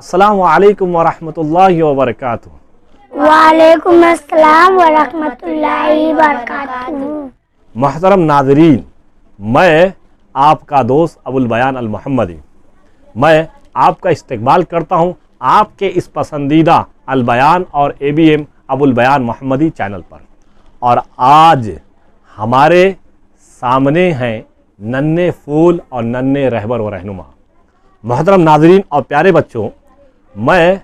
अस्सलामु अलैकुम वरहमतुल्लाहि वबरकातुहू। वालेकुम अस्सलाम वरहमतुल्लाहि वबरकातुहू। मोहतरम नाज़रीन, मैं आपका दोस्त अबुल बयान अल मोहम्मदी, मैं आपका इस्तकबाल करता हूँ आपके इस पसंदीदा अल बयान और ABM अबुल बयान मोहम्मदी चैनल पर। और आज हमारे सामने हैं नन्हे फूल और नन्हे रहबर व रहनुमा। मोहतरम नाज़रीन और प्यारे बच्चों, मैं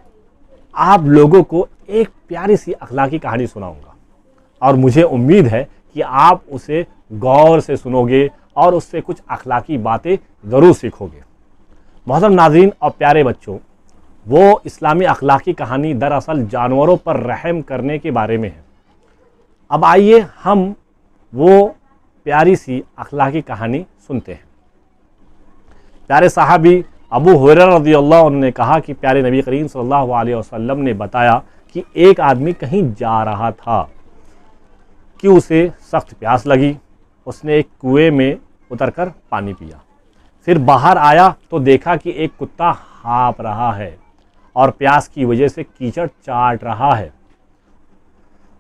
आप लोगों को एक प्यारी सी अखलाकी कहानी सुनाऊंगा और मुझे उम्मीद है कि आप उसे गौर से सुनोगे और उससे कुछ अखलाकी बातें ज़रूर सीखोगे। मोहतरम नाज़रीन और प्यारे बच्चों, वो इस्लामी अखलाकी कहानी दरअसल जानवरों पर रहम करने के बारे में है। अब आइए हम वो प्यारी सी अखलाकी कहानी सुनते हैं। प्यारे साहबी अबू हुरैरा रज़ियल्लाहु अन्हु ने कहा कि प्यारे नबी करीम सल्लल्लाहु अलैहि वसल्लम ने बताया कि एक आदमी कहीं जा रहा था कि उसे सख्त प्यास लगी। उसने एक कुएं में उतरकर पानी पिया, फिर बाहर आया तो देखा कि एक कुत्ता हाँफ रहा है और प्यास की वजह से कीचड़ चाट रहा है।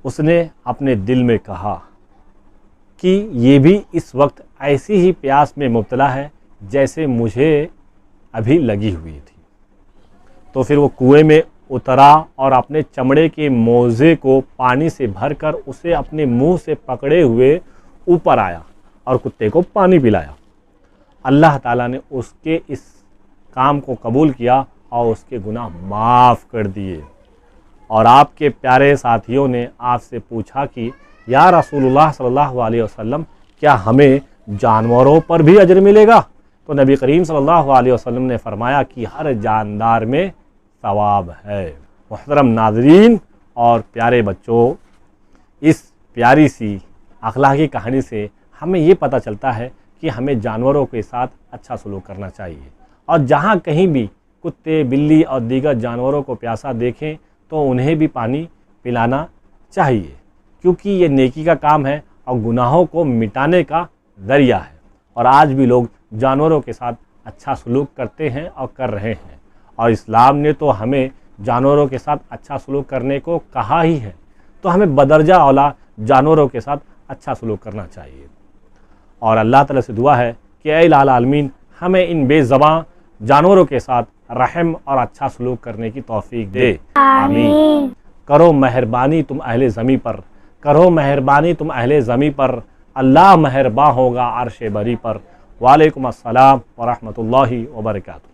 उसने अपने दिल में कहा कि ये भी इस वक्त ऐसी ही प्यास में मुब्तला है जैसे मुझे अभी लगी हुई थी। तो फिर वो कुएं में उतरा और अपने चमड़े के मोज़े को पानी से भरकर उसे अपने मुंह से पकड़े हुए ऊपर आया और कुत्ते को पानी पिलाया। अल्लाह ताला ने उसके इस काम को कबूल किया और उसके गुनाह माफ़ कर दिए। और आपके प्यारे साथियों ने आपसे पूछा कि या रसूलुल्लाह सल्लल्लाहु अलैहि वसल्लम, क्या हमें जानवरों पर भी अजर मिलेगा? तो नबी करीम सल्लल्लाहु अलैहि वसल्लम ने फरमाया कि हर जानदार में सवाब है। मुहतरम नाज़रीन और प्यारे बच्चों, इस प्यारी सी अखलाकी कहानी से हमें ये पता चलता है कि हमें जानवरों के साथ अच्छा सलूक करना चाहिए और जहाँ कहीं भी कुत्ते, बिल्ली और दीगर जानवरों को प्यासा देखें तो उन्हें भी पानी पिलाना चाहिए, क्योंकि ये नेकी का काम है और गुनाहों को मिटाने का ज़रिया है। और आज भी लोग जानवरों के साथ अच्छा सलूक करते हैं और कर रहे हैं, और इस्लाम ने तो हमें जानवरों के साथ अच्छा सलूक करने को कहा ही है, तो हमें बदरजा औला जानवरों के साथ अच्छा सलूक करना चाहिए। और अल्लाह ताला से दुआ है कि ऐ इलाही आलमीन, हमें इन बेज़बां जानवरों के साथ रहम और अच्छा सलूक करने की तौफीक दे, आमीन। करो मेहरबानी तुम अहले ज़मी पर, करो मेहरबानी तुम अहले ज़मी पर, अल्लाह मेहरबान होगा अर्श बरी पर। वालेकुम अस्सलाम व रहमतुल्लाहि व बरकातुहू।